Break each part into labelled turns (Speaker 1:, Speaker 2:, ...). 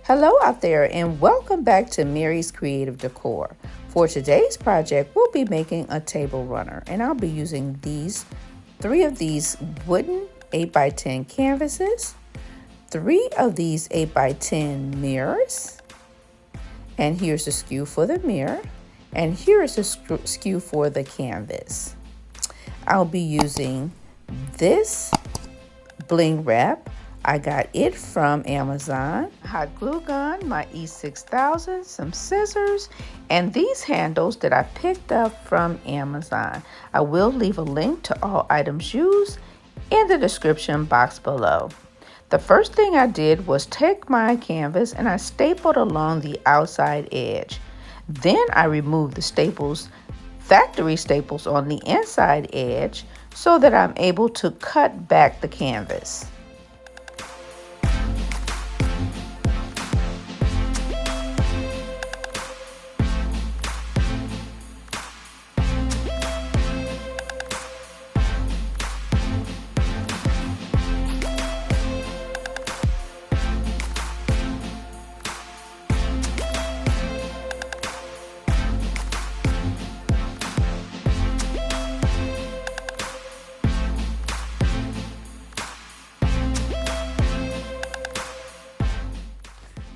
Speaker 1: Hello out there and welcome back to Mary's Creative Decor. For today's project, we'll be making a table runner and I'll be using three of these wooden 8x10 canvases, 3 of these 8x10 mirrors, and here's the skew for the mirror, and here is the skew for the canvas. I'll be using this bling wrap. I got it from Amazon, hot glue gun, my E6000, some scissors, and these handles that I picked up from Amazon. I will leave a link to all items used in the description box below. The first thing I did was take my canvas and I stapled along the outside edge. Then I removed the factory staples on the inside edge so that I'm able to cut back the canvas.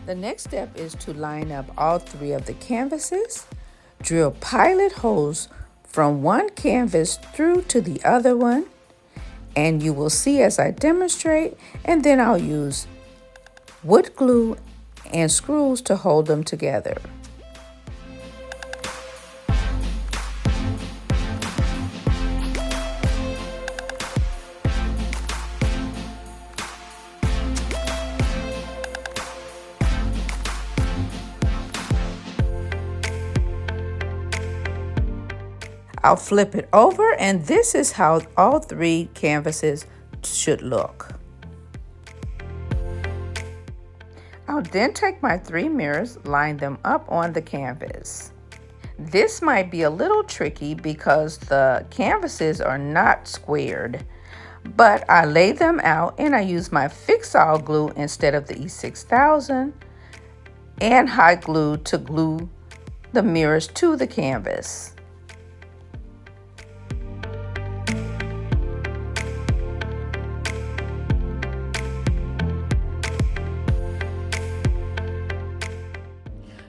Speaker 1: The next step is to line up all 3 of the canvases, drill pilot holes from one canvas through to the other one, and you will see as I demonstrate, and then I'll use wood glue and screws to hold them together. I'll flip it over and this is how all 3 canvases should look. I'll then take my 3 mirrors, line them up on the canvas. This might be a little tricky because the canvases are not squared, but I lay them out and I use my fix-all glue instead of the E6000 and hot glue to glue the mirrors to the canvas.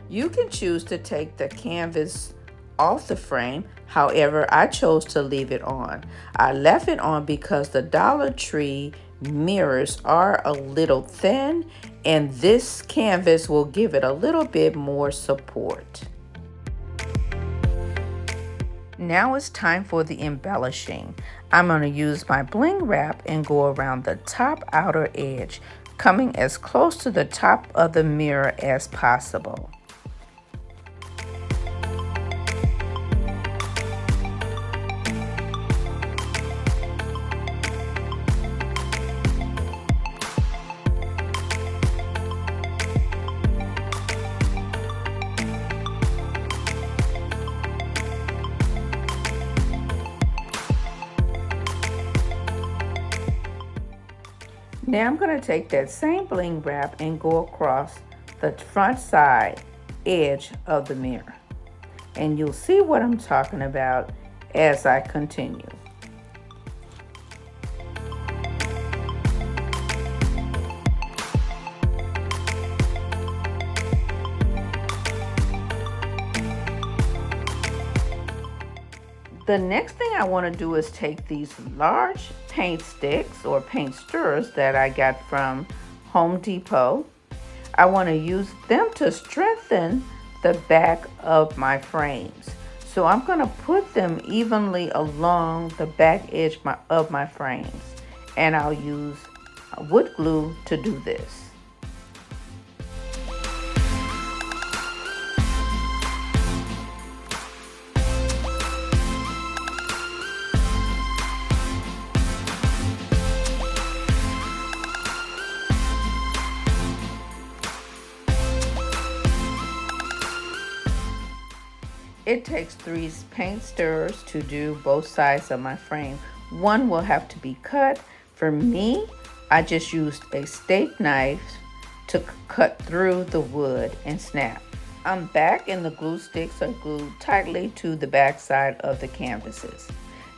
Speaker 1: You can choose to take the canvas off the frame. However, I chose to leave it on. I left it on because the Dollar Tree mirrors are a little thin and this canvas will give it a little bit more support. Now it's time for the embellishing. I'm going to use my bling wrap and go around the top outer edge, coming as close to the top of the mirror as possible. Now I'm going to take that same bling wrap and go across the front side edge of the mirror. And you'll see what I'm talking about as I continue. The next thing I want to do is take these large paint sticks or paint stirrers that I got from Home Depot. I want to use them to strengthen the back of my frames. So I'm going to put them evenly along the back edge of my frames. And I'll use wood glue to do this. It takes 3 paint stirrers to do both sides of my frame. One will have to be cut. For me, I just used a steak knife to cut through the wood and snap. I'm back and the glue sticks are glued tightly to the back side of the canvases.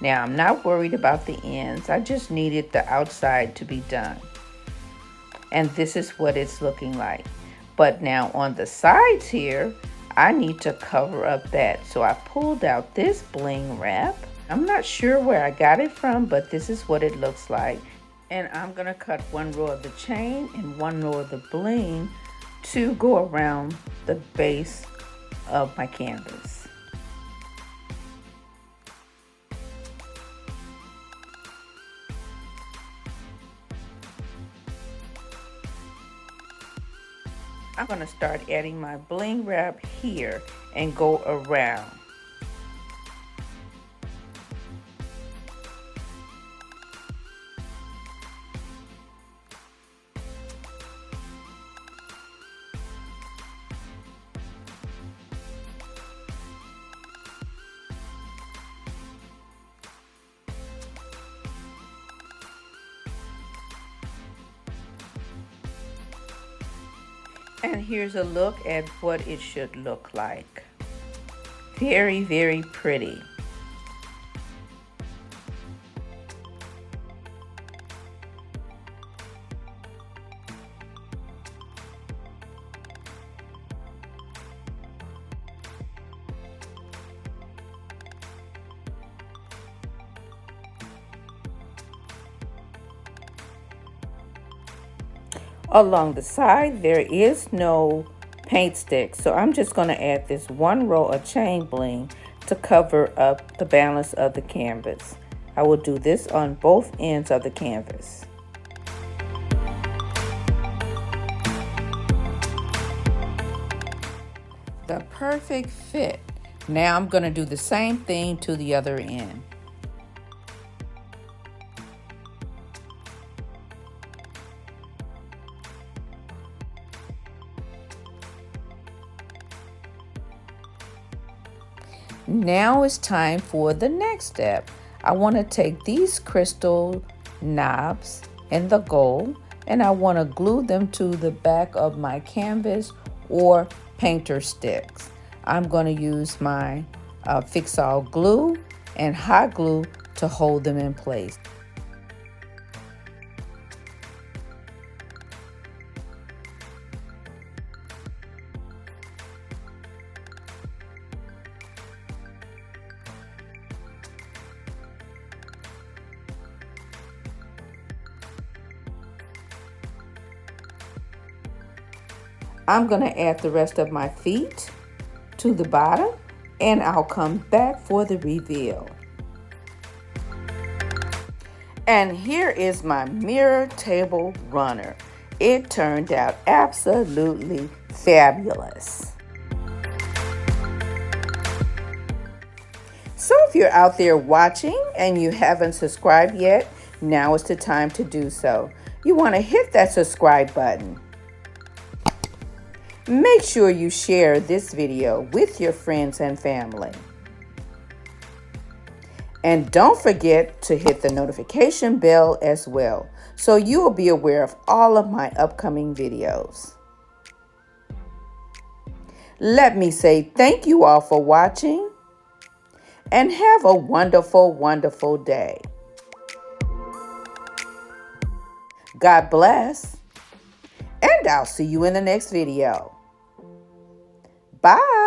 Speaker 1: Now I'm not worried about the ends, I just needed the outside to be done. And this is what it's looking like. But now on the sides here, I need to cover up that. So I pulled out this bling wrap. I'm not sure where I got it from, but this is what it looks like. And I'm gonna cut one row of the chain and one row of the bling to go around the base of my canvas. I'm gonna start adding my bling wrap here and go around. And here's a look at what it should look like. Very, very pretty. Along the side, there is no paint stick, so I'm just going to add this one row of chain bling to cover up the balance of the canvas. I will do this on both ends of the canvas. The perfect fit. Now I'm going to do the same thing to the other end. Now it's time for the next step. I want to take these crystal knobs and the gold, and I want to glue them to the back of my canvas or painter sticks. I'm going to use my fix-all glue and hot glue to hold them in place. I'm going to add the rest of my feet to the bottom, and I'll come back for the reveal. And here is my mirror table runner. It turned out absolutely fabulous. So if you're out there watching and you haven't subscribed yet, now is the time to do so. You want to hit that subscribe button. Make sure you share this video with your friends and family. And don't forget to hit the notification bell as well, so you will be aware of all of my upcoming videos. Let me say thank you all for watching, and have a wonderful, wonderful day. God bless, and I'll see you in the next video. Bye.